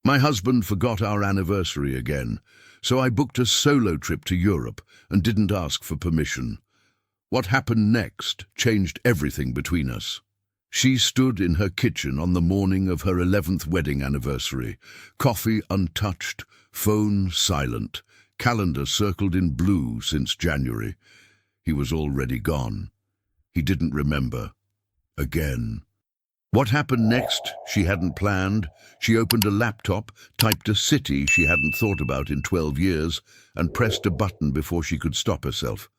My husband forgot our anniversary again, so I booked a solo trip to Europe and didn't ask for permission. What happened next changed everything between us. She stood in her kitchen on the morning of her 11th wedding anniversary, coffee untouched, phone silent, calendar circled in blue since January. He was already gone. He didn't remember. Again. What happened next, she hadn't planned. She opened a laptop, typed a city she hadn't thought about in 12 years, and pressed a button before she could stop herself.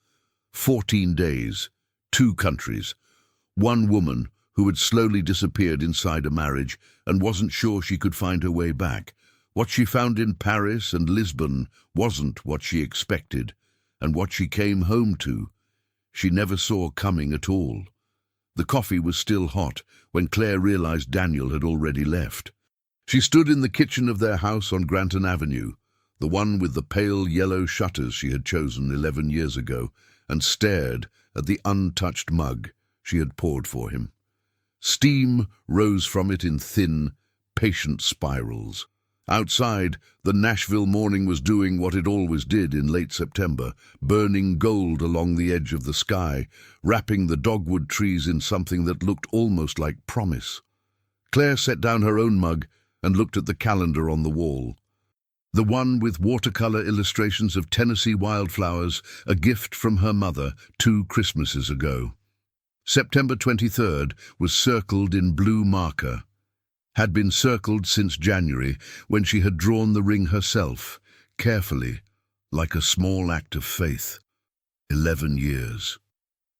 14 days, 2 countries, one woman who had slowly disappeared inside a marriage and wasn't sure she could find her way back. What she found in Paris and Lisbon wasn't what she expected, and what she came home to, she never saw coming at all. The coffee was still hot when Claire realized Daniel had already left. She stood in the kitchen of their house on Granton Avenue, the one with the pale yellow shutters she had chosen 11 years ago, and stared at the untouched mug she had poured for him. Steam rose from it in thin, patient spirals. Outside, the Nashville morning was doing what it always did in late September, burning gold along the edge of the sky, wrapping the dogwood trees in something that looked almost like promise. Claire set down her own mug and looked at the calendar on the wall. The one with watercolor illustrations of Tennessee wildflowers, a gift from her mother 2 Christmases ago. September 23rd was circled in blue marker. Had been circled since January, when she had drawn the ring herself, carefully, like a small act of faith. 11 years.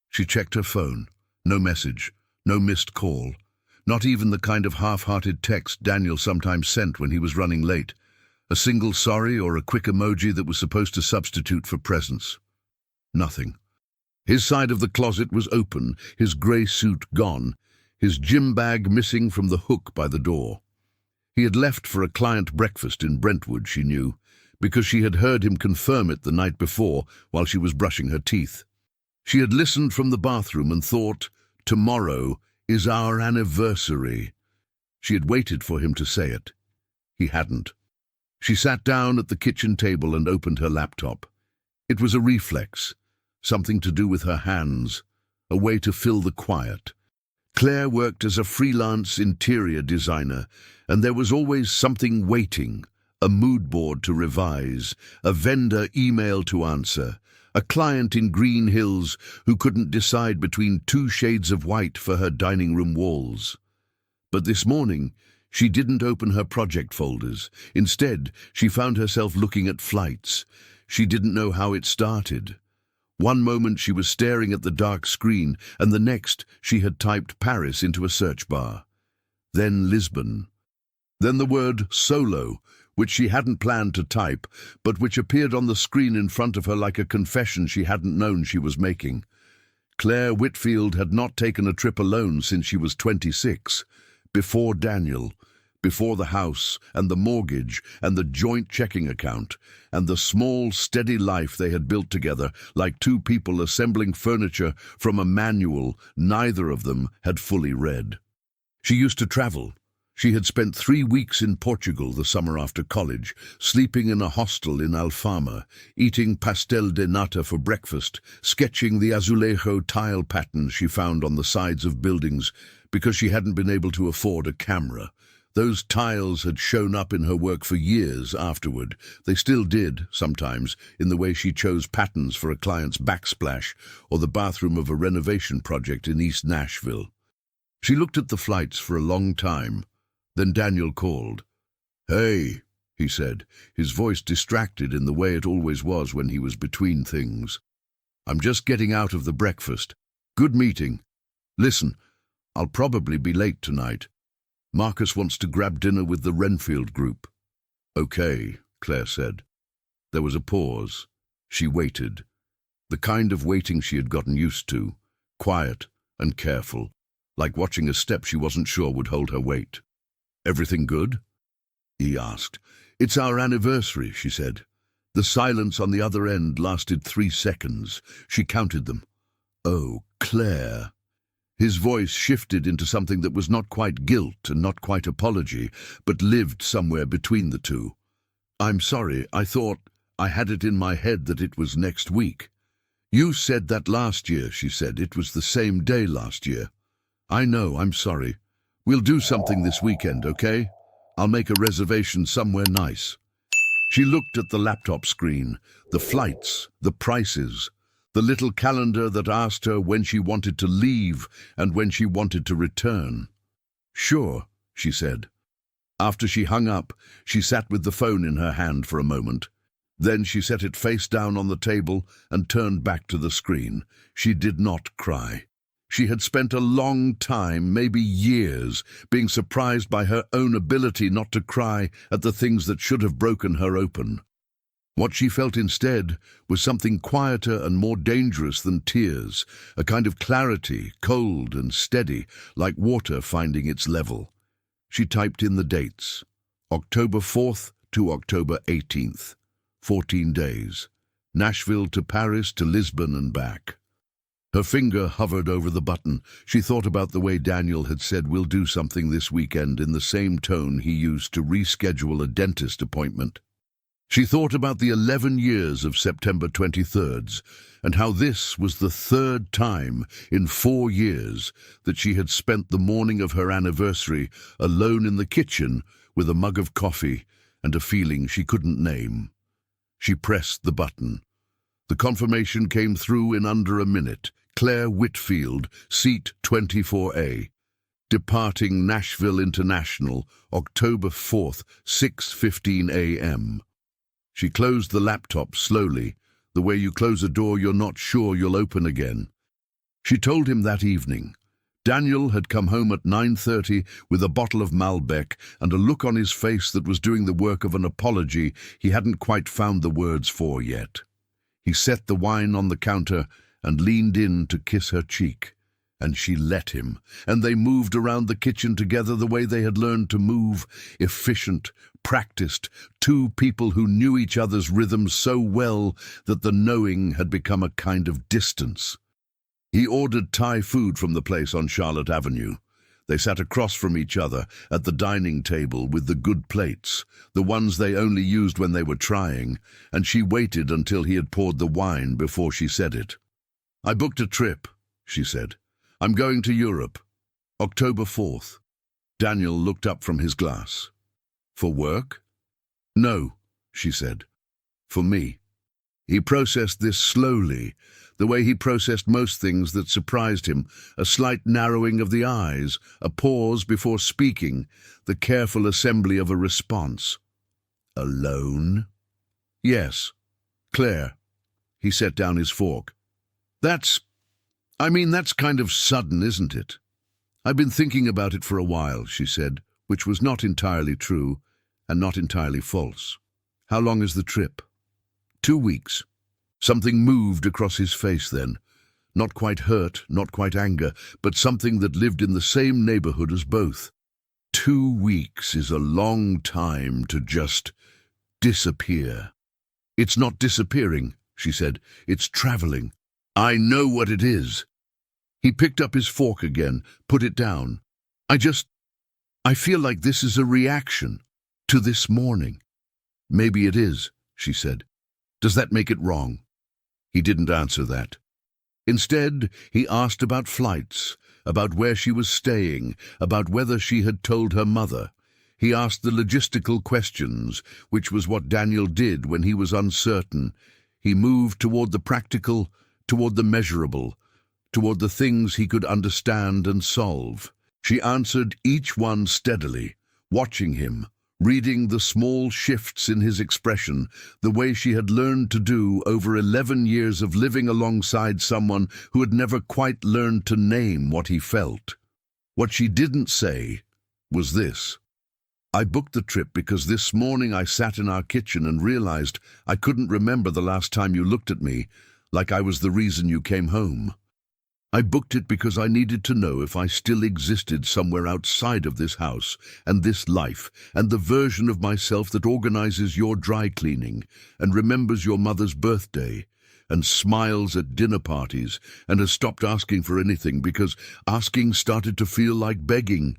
She checked her phone. No message, no missed call, not even the kind of half-hearted text Daniel sometimes sent when he was running late. A single sorry or a quick emoji that was supposed to substitute for presence. Nothing. His side of the closet was open, his grey suit gone, his gym bag missing from the hook by the door. He had left for a client breakfast in Brentwood, she knew, because she had heard him confirm it the night before while she was brushing her teeth. She had listened from the bathroom and thought, tomorrow is our anniversary. She had waited for him to say it. He hadn't. She sat down at the kitchen table and opened her laptop. It was a reflex, something to do with her hands, a way to fill the quiet. Claire worked as a freelance interior designer, and there was always something waiting, a mood board to revise, a vendor email to answer, a client in Green Hills who couldn't decide between 2 shades of white for her dining room walls. But this morning, she didn't open her project folders. Instead, she found herself looking at flights. She didn't know how it started. One moment she was staring at the dark screen, and the next she had typed Paris into a search bar. Then Lisbon. Then the word solo, which she hadn't planned to type, but which appeared on the screen in front of her like a confession she hadn't known she was making. Claire Whitfield had not taken a trip alone since she was 26. Before Daniel, before the house and the mortgage and the joint checking account and the small, steady life they had built together, like 2 people assembling furniture from a manual neither of them had fully read. She used to travel. She had spent 3 weeks in Portugal the summer after college, sleeping in a hostel in Alfama, eating pastel de nata for breakfast, sketching the azulejo tile patterns she found on the sides of buildings because she hadn't been able to afford a camera. Those tiles had shown up in her work for years afterward. They still did, sometimes, in the way she chose patterns for a client's backsplash or the bathroom of a renovation project in East Nashville. She looked at the flights for a long time. Then Daniel called. "Hey," he said, his voice distracted in the way it always was when he was between things. "I'm just getting out of the breakfast. Good meeting. Listen, I'll probably be late tonight. Marcus wants to grab dinner with the Renfield group." "Okay," Claire said. There was a pause. She waited. The kind of waiting she had gotten used to. Quiet and careful, like watching a step she wasn't sure would hold her weight. "Everything good?" he asked. "It's our anniversary," she said. The silence on the other end lasted 3 seconds. She counted them. "Oh, Claire." His voice shifted into something that was not quite guilt and not quite apology, but lived somewhere between the two. "I'm sorry, I had it in my head that it was next week." "You said that last year," she said. "It was the same day last year." "I know, I'm sorry. We'll do something this weekend, okay? I'll make a reservation somewhere nice." She looked at the laptop screen, the flights, the prices, the little calendar that asked her when she wanted to leave and when she wanted to return. "Sure," she said. After she hung up, she sat with the phone in her hand for a moment. Then she set it face down on the table and turned back to the screen. She did not cry. She had spent a long time, maybe years, being surprised by her own ability not to cry at the things that should have broken her open. What she felt instead was something quieter and more dangerous than tears, a kind of clarity, cold and steady, like water finding its level. She typed in the dates. October 4th to October 18th. 14 days. Nashville to Paris to Lisbon and back. Her finger hovered over the button. She thought about the way Daniel had said, "We'll do something this weekend," in the same tone he used to reschedule a dentist appointment. She thought about the 11 years of September 23rds and how this was the third time in 4 years that she had spent the morning of her anniversary alone in the kitchen with a mug of coffee and a feeling she couldn't name. She pressed the button. The confirmation came through in under a minute. Claire Whitfield, seat 24A. Departing Nashville International, October 4th, 6:15 a.m. She closed the laptop slowly, the way you close a door you're not sure you'll open again. She told him that evening. Daniel had come home at 9:30 with a bottle of Malbec and a look on his face that was doing the work of an apology he hadn't quite found the words for yet. He set the wine on the counter and leaned in to kiss her cheek, and she let him, and they moved around the kitchen together the way they had learned to move, efficient, practiced, two people who knew each other's rhythms so well that the knowing had become a kind of distance. He ordered Thai food from the place on Charlotte Avenue. They sat across from each other at the dining table with the good plates, the ones they only used when they were trying, and she waited until he had poured the wine before she said it. "I booked a trip," she said. "I'm going to Europe. October 4th. Daniel looked up from his glass. "For work?" "No," she said. "For me." He processed this slowly, the way he processed most things that surprised him, a slight narrowing of the eyes, a pause before speaking, the careful assembly of a response. "Alone?" "Yes. Claire." He set down his fork. That's kind of sudden, isn't it?" "I've been thinking about it for a while," she said, which was not entirely true and not entirely false. "How long is the trip?" 2 weeks. Something moved across his face then. Not quite hurt, not quite anger, but something that lived in the same neighborhood as both. 2 weeks is a long time to just disappear. "It's not disappearing," she said. "It's traveling. I know what it is." He picked up his fork again, put it down. I feel like this is a reaction to this morning." "Maybe it is," she said. "Does that make it wrong?" He didn't answer that. Instead, he asked about flights, about where she was staying, about whether she had told her mother. He asked the logistical questions, which was what Daniel did when he was uncertain. He moved toward the practical, toward the measurable, toward the things he could understand and solve. She answered each one steadily, watching him, reading the small shifts in his expression, the way she had learned to do over 11 years of living alongside someone who had never quite learned to name what he felt. What she didn't say was this: "I booked the trip because this morning I sat in our kitchen and realized I couldn't remember the last time you looked at me, like I was the reason you came home. I booked it because I needed to know if I still existed somewhere outside of this house and this life and the version of myself that organizes your dry cleaning and remembers your mother's birthday and smiles at dinner parties, and has stopped asking for anything because asking started to feel like begging.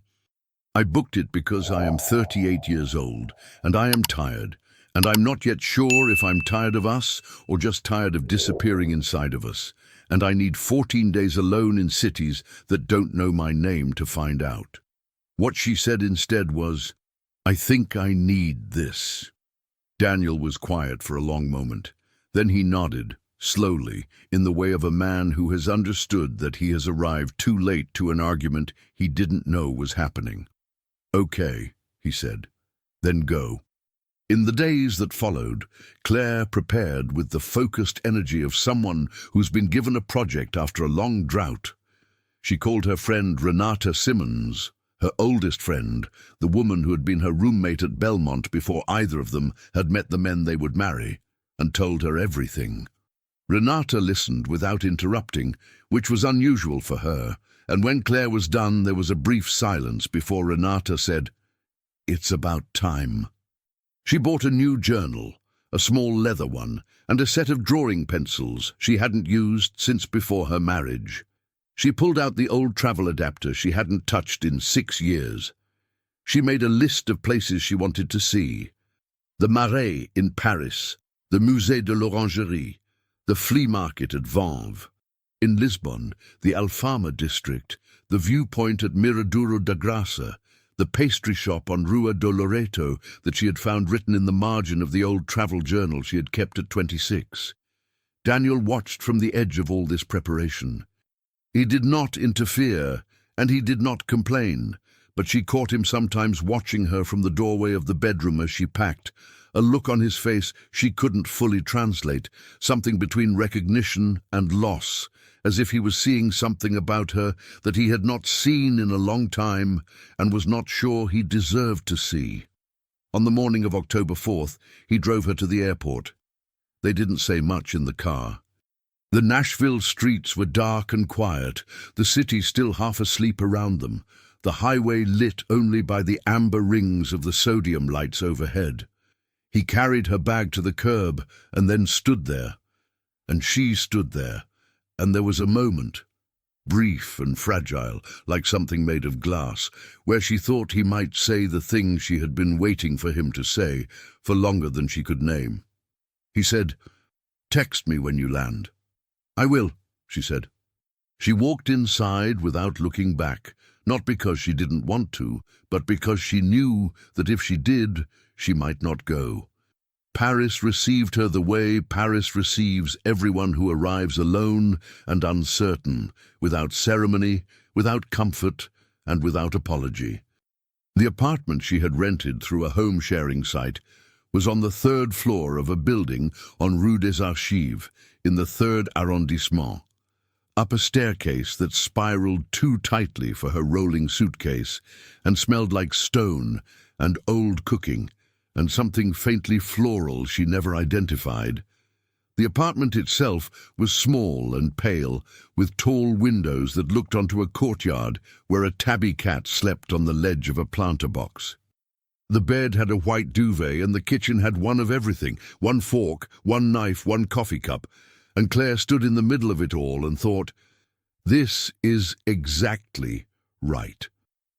I booked it because I am 38 years old, and I am tired, and I'm not yet sure if I'm tired of us or just tired of disappearing inside of us, and I need 14 days alone in cities that don't know my name to find out. What she said instead was, "I think I need this." Daniel was quiet for a long moment. Then he nodded, slowly, in the way of a man who has understood that he has arrived too late to an argument he didn't know was happening. "Okay," he said, "then go." In the days that followed, Claire prepared with the focused energy of someone who's been given a project after a long drought. She called her friend Renata Simmons, her oldest friend, the woman who had been her roommate at Belmont before either of them had met the men they would marry, and told her everything. Renata listened without interrupting, which was unusual for her, and when Claire was done there was a brief silence before Renata said, "It's about time." She bought a new journal, a small leather one, and a set of drawing pencils she hadn't used since before her marriage. She pulled out the old travel adapter she hadn't touched in 6 years. She made a list of places she wanted to see. The Marais in Paris, the Musée de l'Orangerie, the flea market at Vanves. In Lisbon, the Alfama district, the viewpoint at Miradouro da Graça, the pastry shop on Rua do Loreto that she had found written in the margin of the old travel journal she had kept at 26. Daniel watched from the edge of all this preparation. He did not interfere, and he did not complain, but she caught him sometimes watching her from the doorway of the bedroom as she packed, a look on his face she couldn't fully translate, something between recognition and loss, as if he was seeing something about her that he had not seen in a long time and was not sure he deserved to see. On the morning of October 4th, he drove her to the airport. They didn't say much in the car. The Nashville streets were dark and quiet, the city still half asleep around them, the highway lit only by the amber rings of the sodium lights overhead. He carried her bag to the curb and then stood there, and she stood there, and there was a moment, brief and fragile, like something made of glass, where she thought he might say the thing she had been waiting for him to say for longer than she could name. He said, "Text me when you land." "I will," she said. She walked inside without looking back, not because she didn't want to, but because she knew that if she did, she might not go. Paris received her the way Paris receives everyone who arrives alone and uncertain, without ceremony, without comfort, and without apology. The apartment she had rented through a home-sharing site was on the 3rd floor of a building on Rue des Archives in the 3rd arrondissement. Up a staircase that spiraled too tightly for her rolling suitcase and smelled like stone and old cooking, and something faintly floral she never identified. The apartment itself was small and pale, with tall windows that looked onto a courtyard where a tabby cat slept on the ledge of a planter box. The bed had a white duvet, and the kitchen had one of everything, one fork, one knife, one coffee cup, and Claire stood in the middle of it all and thought, this is exactly right.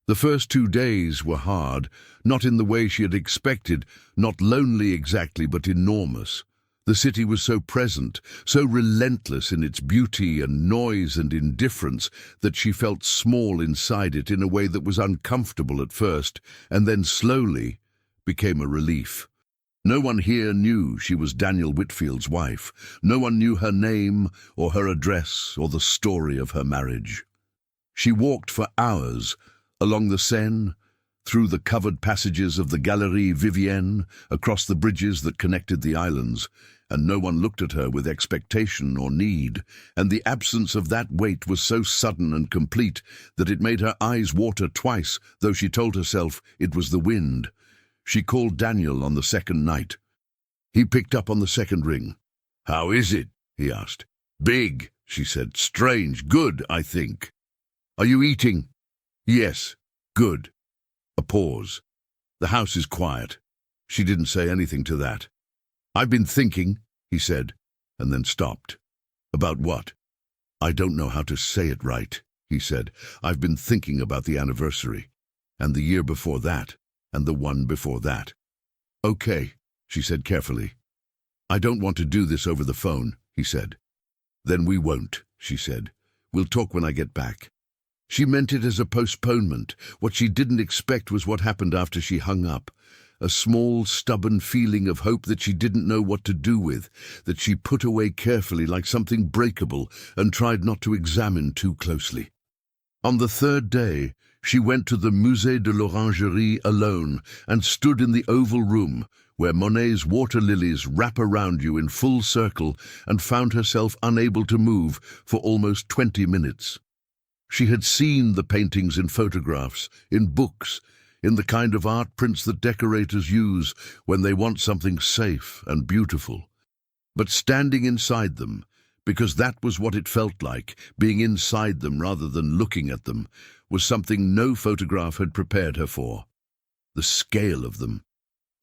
The first 2 days were hard, not in the way she had expected, not lonely exactly, but enormous. The city was so present, so relentless in its beauty and noise and indifference, that she felt small inside it in a way that was uncomfortable at first, and then slowly became a relief. No one here knew she was Daniel Whitfield's wife. No one knew her name or her address or the story of her marriage. She walked for hours, along the Seine, through the covered passages of the Galerie Vivienne, across the bridges that connected the islands, and no one looked at her with expectation or need, and the absence of that weight was so sudden and complete that it made her eyes water twice, though she told herself it was the wind. She called Daniel on the second night. He picked up on the second ring. "How is it?" he asked. "Big," she said. "Strange. Good, I think." "Are you eating?" "Yes. Good." A pause. "The house is quiet." She didn't say anything to that. "I've been thinking," he said, and then stopped. About what? I don't know how to say it right, he said. I've been thinking about the anniversary, and the year before that, and the one before that. Okay, she said carefully. I don't want to do this over the phone, he said. Then we won't, she said. We'll talk when I get back. She meant it as a postponement. What she didn't expect was what happened after she hung up. A small, stubborn feeling of hope that she didn't know what to do with, that she put away carefully like something breakable and tried not to examine too closely. On the third day, she went to the Musée de l'Orangerie alone and stood in the oval room where Monet's water lilies wrap around you in full circle, and found herself unable to move for almost 20 minutes. She had seen the paintings in photographs, in books, in the kind of art prints that decorators use when they want something safe and beautiful. But standing inside them, because that was what it felt like, being inside them rather than looking at them, was something no photograph had prepared her for. The scale of them.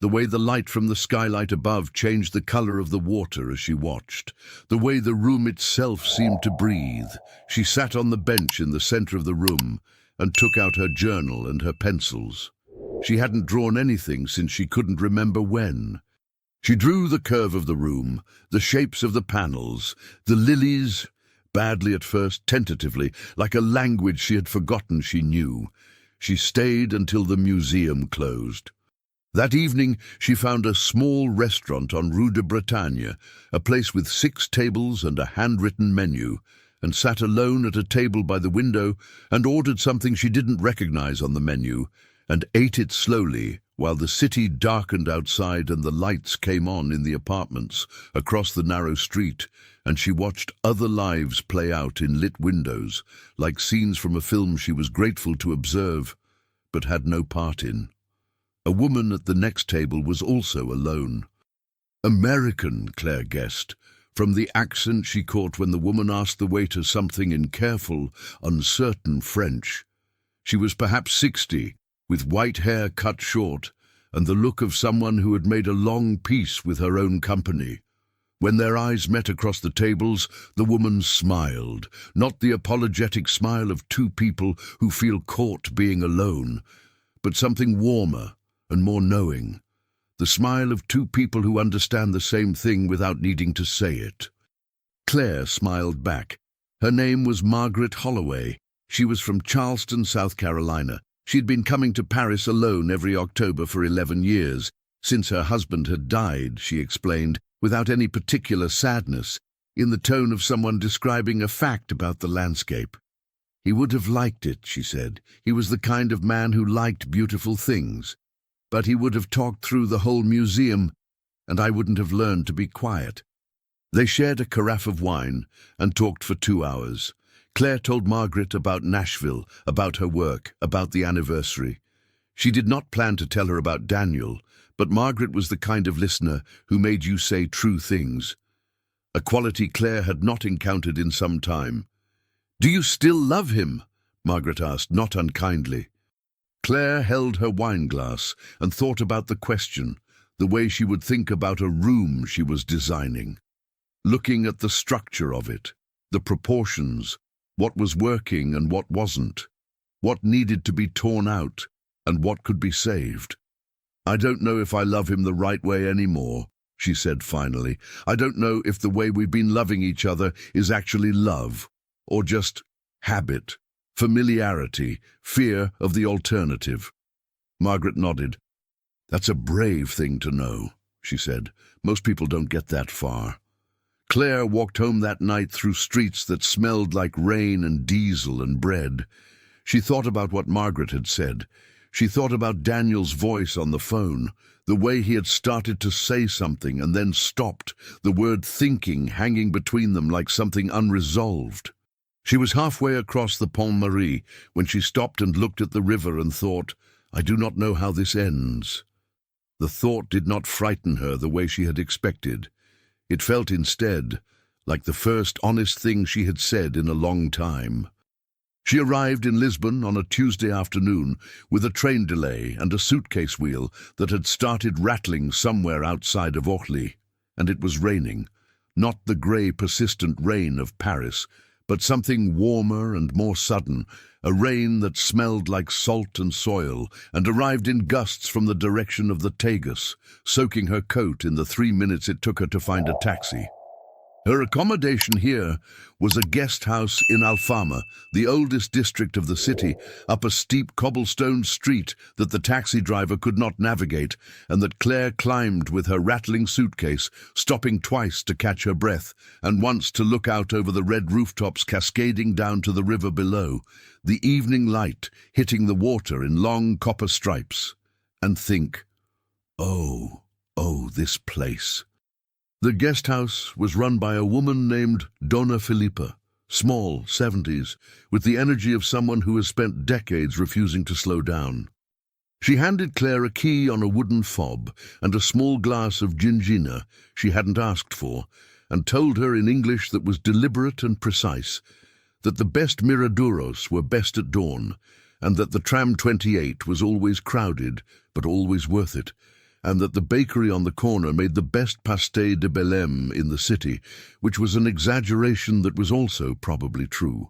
The way the light from the skylight above changed the color of the water as she watched. The way the room itself seemed to breathe. She sat on the bench in the center of the room and took out her journal and her pencils. She hadn't drawn anything since she couldn't remember when. She drew the curve of the room, the shapes of the panels, the lilies, badly at first, tentatively, like a language she had forgotten she knew. She stayed until the museum closed. That evening, she found a small restaurant on Rue de Bretagne, a place with 6 tables and a handwritten menu, and sat alone at a table by the window and ordered something she didn't recognize on the menu, and ate it slowly while the city darkened outside and the lights came on in the apartments across the narrow street, and she watched other lives play out in lit windows, like scenes from a film she was grateful to observe, but had no part in. A woman at the next table was also alone. American, Claire guessed, from the accent she caught when the woman asked the waiter something in careful, uncertain French. She was perhaps 60, with white hair cut short, and the look of someone who had made a long peace with her own company. When their eyes met across the tables, the woman smiled, not the apologetic smile of two people who feel caught being alone, but something warmer and more knowing, the smile of two people who understand the same thing without needing to say it. Claire smiled back. Her name was Margaret Holloway. She was from Charleston, South Carolina. She'd been coming to Paris alone every October for 11 years, since her husband had died, she explained, without any particular sadness, in the tone of someone describing a fact about the landscape. He would have liked it, she said. He was the kind of man who liked beautiful things. But he would have talked through the whole museum, and I wouldn't have learned to be quiet. They shared a carafe of wine and talked for 2 hours. Claire told Margaret about Nashville, about her work, about the anniversary. She did not plan to tell her about Daniel, but Margaret was the kind of listener who made you say true things, a quality Claire had not encountered in some time. "Do you still love him?" Margaret asked, not unkindly. Claire held her wineglass and thought about the question, the way she would think about a room she was designing. Looking at the structure of it, the proportions, what was working and what wasn't, what needed to be torn out and what could be saved. "I don't know if I love him the right way anymore," she said finally. "I don't know if the way we've been loving each other is actually love, or just habit. Familiarity, fear of the alternative." Margaret nodded. "That's a brave thing to know," she said. "Most people don't get that far." Claire walked home that night through streets that smelled like rain and diesel and bread. She thought about what Margaret had said. She thought about Daniel's voice on the phone, the way he had started to say something and then stopped, the word thinking hanging between them like something unresolved. She was halfway across the Pont Marie when she stopped and looked at the river and thought, "I do not know how this ends." The thought did not frighten her the way she had expected. It felt instead like the first honest thing she had said in a long time. She arrived in Lisbon on a Tuesday afternoon with a train delay and a suitcase wheel that had started rattling somewhere outside of Orly, and it was raining. Not the grey, persistent rain of Paris, but something warmer and more sudden, a rain that smelled like salt and soil and arrived in gusts from the direction of the Tagus, soaking her coat in the 3 minutes it took her to find a taxi. Her accommodation here was a guest house in Alfama, the oldest district of the city, up a steep cobblestone street that the taxi driver could not navigate and that Claire climbed with her rattling suitcase, stopping twice to catch her breath and once to look out over the red rooftops cascading down to the river below, the evening light hitting the water in long copper stripes, and think, oh, this place. The guest house was run by a woman named Donna Filipa, small, 70s, with the energy of someone who has spent decades refusing to slow down. She handed Claire a key on a wooden fob and a small glass of gingina she hadn't asked for, and told her in English that was deliberate and precise that the best miraduros were best at dawn, and that the tram 28 was always crowded, but always worth it, and that the bakery on the corner made the best pasté de Belém in the city, which was an exaggeration that was also probably true.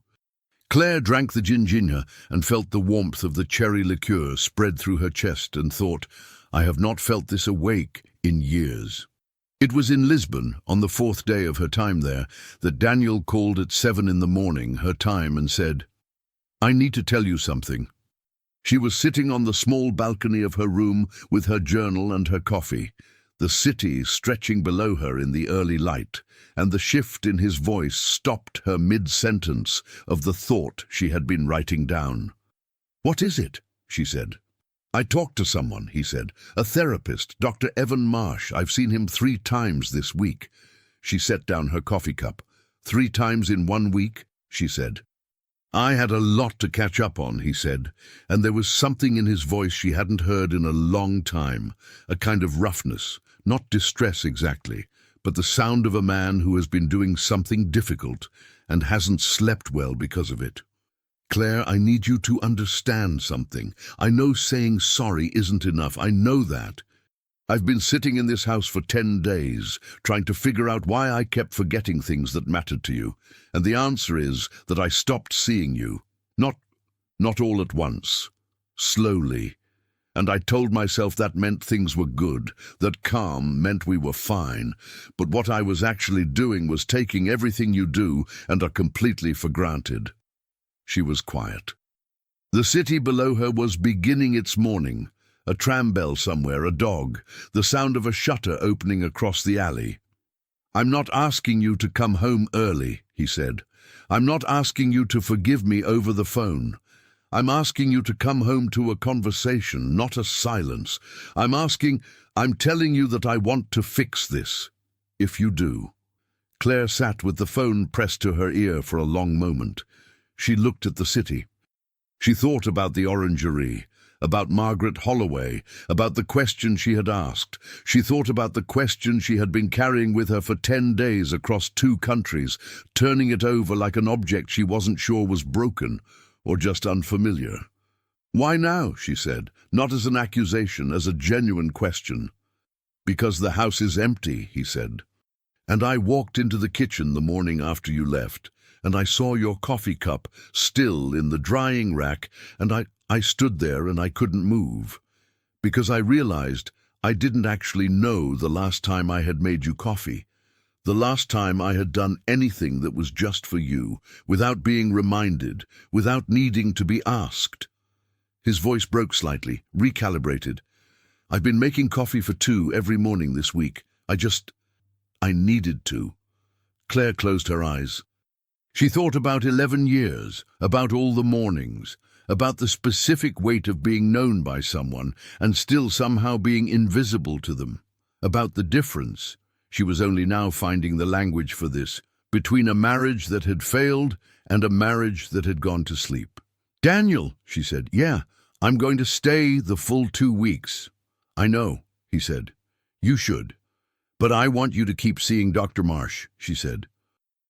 Claire drank the gingina and felt the warmth of the cherry liqueur spread through her chest and thought, I have not felt this awake in years. It was in Lisbon, on the 4th day of her time there, that Daniel called at 7 in the morning, her time, and said, I need to tell you something. She was sitting on the small balcony of her room with her journal and her coffee, the city stretching below her in the early light, and the shift in his voice stopped her mid-sentence of the thought she had been writing down. What is it? She said. I talked to someone, he said, a therapist, Dr. Evan Marsh. I've seen him 3 times this week. She set down her coffee cup. 3 times in 1 week, she said. I had a lot to catch up on, he said, and there was something in his voice she hadn't heard in a long time, a kind of roughness, not distress exactly, but the sound of a man who has been doing something difficult and hasn't slept well because of it. Claire, I need you to understand something. I know saying sorry isn't enough, I know that. I've been sitting in this house for 10 days, trying to figure out why I kept forgetting things that mattered to you, and the answer is that I stopped seeing you. Not all at once. Slowly. And I told myself that meant things were good, that calm meant we were fine, but what I was actually doing was taking everything you do and are completely for granted. She was quiet. The city below her was beginning its morning. A tram bell somewhere, a dog, the sound of a shutter opening across the alley. I'm not asking you to come home early, he said. I'm not asking you to forgive me over the phone. I'm asking you to come home to a conversation, not a silence. I'm telling you that I want to fix this, if you do. Claire sat with the phone pressed to her ear for a long moment. She looked at the city. She thought about the orangery, about Margaret Holloway, about the question she had asked. She thought about the question she had been carrying with her for 10 days across 2 countries, turning it over like an object she wasn't sure was broken or just unfamiliar. Why now, she said, not as an accusation, as a genuine question. Because the house is empty, he said. And I walked into the kitchen the morning after you left, and I saw your coffee cup still in the drying rack, and I stood there and I couldn't move, because I realized I didn't actually know the last time I had made you coffee, the last time I had done anything that was just for you, without being reminded, without needing to be asked. His voice broke slightly, recalibrated. I've been making coffee for 2 every morning this week. I needed to. Claire closed her eyes. She thought about 11 years, about all the mornings, about the specific weight of being known by someone and still somehow being invisible to them, about the difference, she was only now finding the language for this, between a marriage that had failed and a marriage that had gone to sleep. Daniel, she said, yeah, I'm going to stay the full 2 weeks. I know, he said. You should. But I want you to keep seeing Dr. Marsh, she said.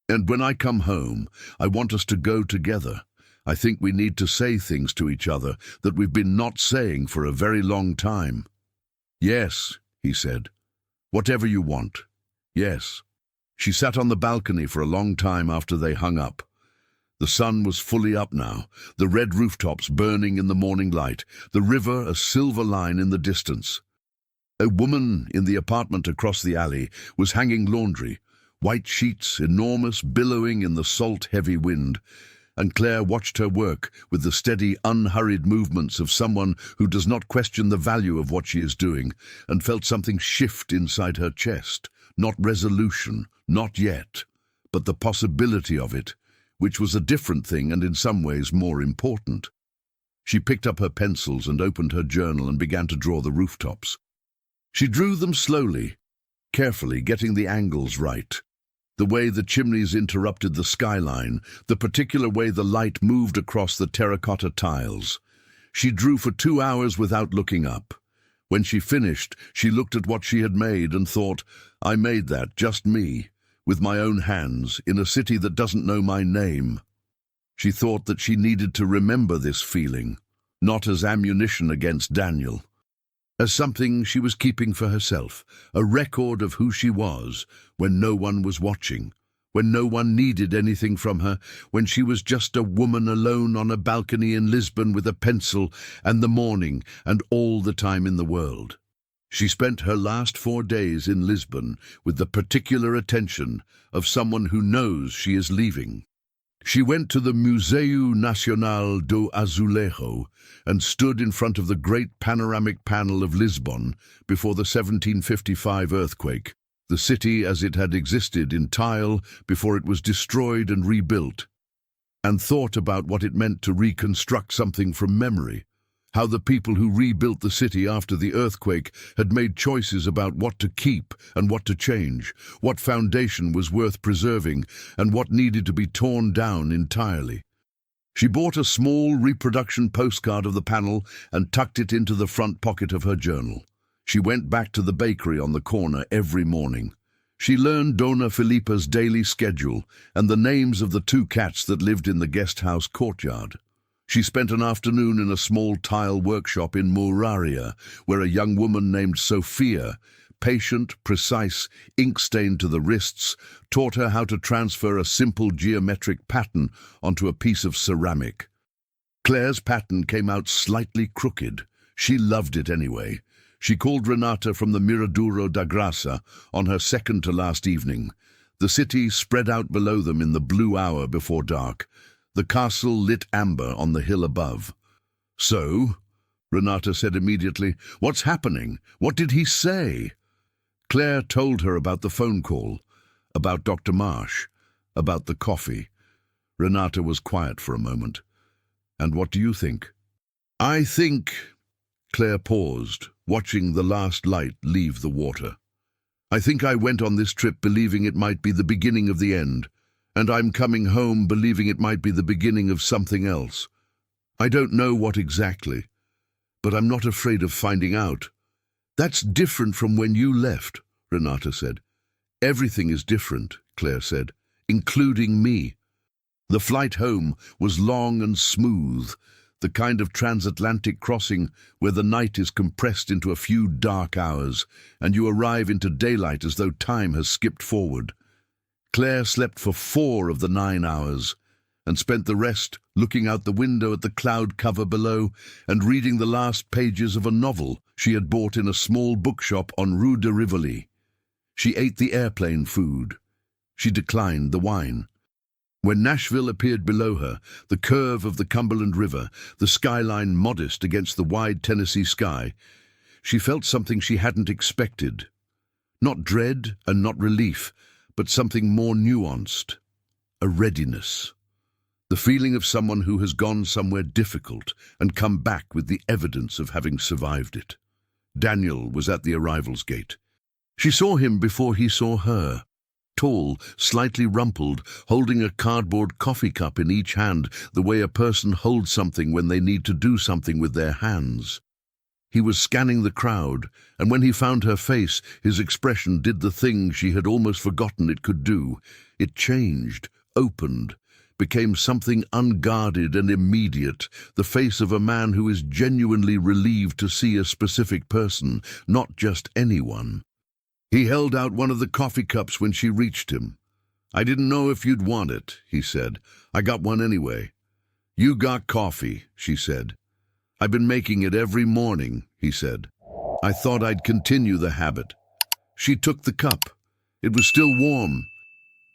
And when I come home, I want us to go together. I think we need to say things to each other that we've been not saying for a very long time. Yes, he said. Whatever you want. Yes. She sat on the balcony for a long time after they hung up. The sun was fully up now, the red rooftops burning in the morning light, the river a silver line in the distance. A woman in the apartment across the alley was hanging laundry, white sheets, enormous, billowing in the salt-heavy wind, and Claire watched her work with the steady, unhurried movements of someone who does not question the value of what she is doing, and felt something shift inside her chest. Not resolution, not yet, but the possibility of it, which was a different thing and in some ways more important. She picked up her pencils and opened her journal and began to draw the rooftops. She drew them slowly, carefully, getting the angles right. The way the chimneys interrupted the skyline, the particular way the light moved across the terracotta tiles. She drew for 2 hours without looking up. When she finished, she looked at what she had made and thought, I made that, just me, with my own hands, in a city that doesn't know my name. She thought that she needed to remember this feeling, not as ammunition against Daniel, as something she was keeping for herself, a record of who she was when no one was watching, when no one needed anything from her, when she was just a woman alone on a balcony in Lisbon with a pencil and the morning and all the time in the world. She spent her last 4 days in Lisbon with the particular attention of someone who knows she is leaving. She went to the Museu Nacional do Azulejo and stood in front of the great panoramic panel of Lisbon before the 1755 earthquake, the city as it had existed in tile before it was destroyed and rebuilt, and thought about what it meant to reconstruct something from memory, how the people who rebuilt the city after the earthquake had made choices about what to keep and what to change, what foundation was worth preserving and what needed to be torn down entirely. She bought a small reproduction postcard of the panel and tucked it into the front pocket of her journal. She went back to the bakery on the corner every morning. She learned Dona Filipa's daily schedule and the names of the 2 cats that lived in the guest house courtyard. She spent an afternoon in a small tile workshop in Mouraria, where a young woman named Sophia, patient, precise, ink-stained to the wrists, taught her how to transfer a simple geometric pattern onto a piece of ceramic. Claire's pattern came out slightly crooked. She loved it anyway. She called Renata from the Miraduro da Graça on her second-to-last evening. The city spread out below them in the blue hour before dark. The castle lit amber on the hill above. So, Renata said immediately, what's happening? What did he say? Claire told her about the phone call, about Dr. Marsh, about the coffee. Renata was quiet for a moment. And what do you think? I think... Claire paused, watching the last light leave the water. I think I went on this trip believing it might be the beginning of the end, and I'm coming home believing it might be the beginning of something else. I don't know what exactly, but I'm not afraid of finding out. That's different from when you left, Renata said. Everything is different, Claire said, including me. The flight home was long and smooth, the kind of transatlantic crossing where the night is compressed into a few dark hours, and you arrive into daylight as though time has skipped forward. Claire slept for 4 of the 9 hours, and spent the rest looking out the window at the cloud cover below and reading the last pages of a novel she had bought in a small bookshop on Rue de Rivoli. She ate the airplane food. She declined the wine. When Nashville appeared below her, the curve of the Cumberland River, the skyline modest against the wide Tennessee sky, she felt something she hadn't expected. Not dread and not relief, but something more nuanced. A readiness. The feeling of someone who has gone somewhere difficult and come back with the evidence of having survived it. Daniel was at the arrivals gate. She saw him before he saw her. Tall, slightly rumpled, holding a cardboard coffee cup in each hand, the way a person holds something when they need to do something with their hands. He was scanning the crowd, and when he found her face, his expression did the thing she had almost forgotten it could do. It changed, opened, became something unguarded and immediate, the face of a man who is genuinely relieved to see a specific person, not just anyone. He held out one of the coffee cups when she reached him. "I didn't know if you'd want it," he said. "I got one anyway." "You got coffee," she said. "I've been making it every morning," he said. "I thought I'd continue the habit." She took the cup. It was still warm.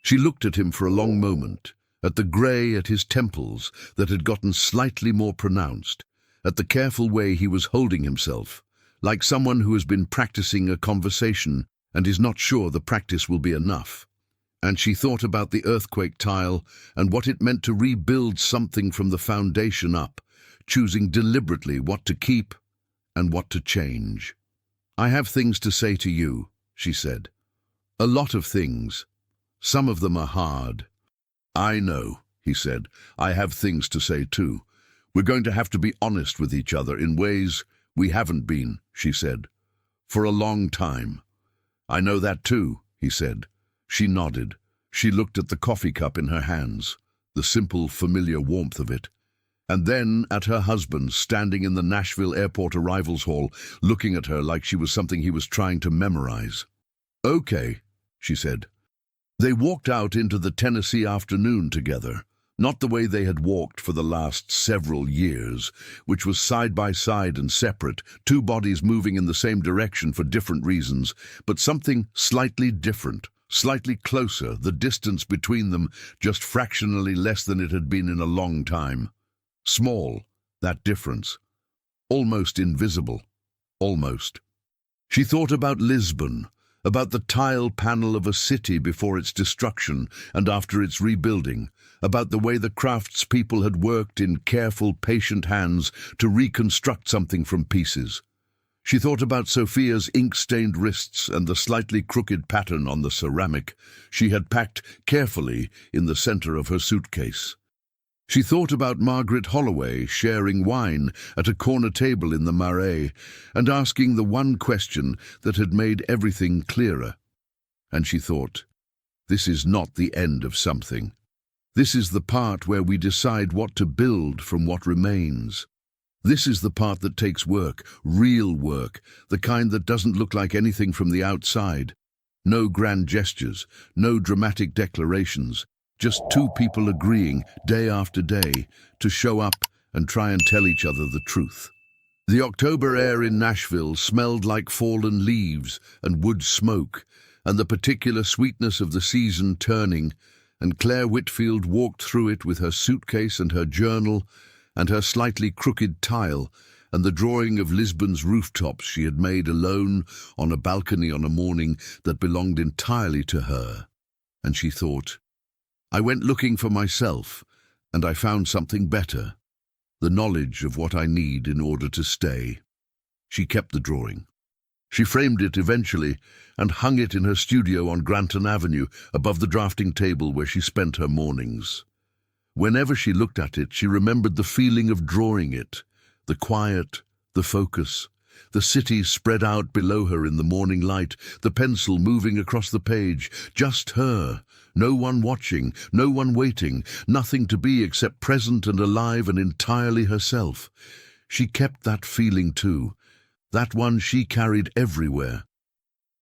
She looked at him for a long moment, at the grey at his temples that had gotten slightly more pronounced, at the careful way he was holding himself, like someone who has been practicing a conversation and is not sure the practice will be enough. And she thought about the earthquake tile and what it meant to rebuild something from the foundation up, choosing deliberately what to keep and what to change. "I have things to say to you," she said. "A lot of things. Some of them are hard." "I know," he said. "I have things to say too. We're going to have to be honest with each other in ways we haven't been," she said, "for a long time." "I know that too," he said. She nodded. She looked at the coffee cup in her hands, the simple, familiar warmth of it, and then at her husband standing in the Nashville airport arrivals hall, looking at her like she was something he was trying to memorize. "Okay," she said. They walked out into the Tennessee afternoon together, not the way they had walked for the last several years, which was side by side and separate, two bodies moving in the same direction for different reasons, but something slightly different, slightly closer, the distance between them just fractionally less than it had been in a long time. Small, that difference. Almost invisible. Almost. She thought about Lisbon, about the tile panel of a city before its destruction and after its rebuilding, about the way the craftspeople had worked in careful, patient hands to reconstruct something from pieces. She thought about Sophia's ink-stained wrists and the slightly crooked pattern on the ceramic she had packed carefully in the center of her suitcase. She thought about Margaret Holloway sharing wine at a corner table in the Marais and asking the one question that had made everything clearer. And she thought, this is not the end of something. This is the part where we decide what to build from what remains. This is the part that takes work, real work, the kind that doesn't look like anything from the outside. No grand gestures, no dramatic declarations. Just two people agreeing, day after day, to show up and try and tell each other the truth. The October air in Nashville smelled like fallen leaves and wood smoke, and the particular sweetness of the season turning, and Claire Whitfield walked through it with her suitcase and her journal, and her slightly crooked tile, and the drawing of Lisbon's rooftops she had made alone on a balcony on a morning that belonged entirely to her. And she thought, I went looking for myself, and I found something better, the knowledge of what I need in order to stay. She kept the drawing. She framed it eventually and hung it in her studio on Granton Avenue above the drafting table where she spent her mornings. Whenever she looked at it, she remembered the feeling of drawing it, the quiet, the focus, the city spread out below her in the morning light, the pencil moving across the page, just her, no one watching, no one waiting, nothing to be except present and alive and entirely herself. She kept that feeling too, that one she carried everywhere,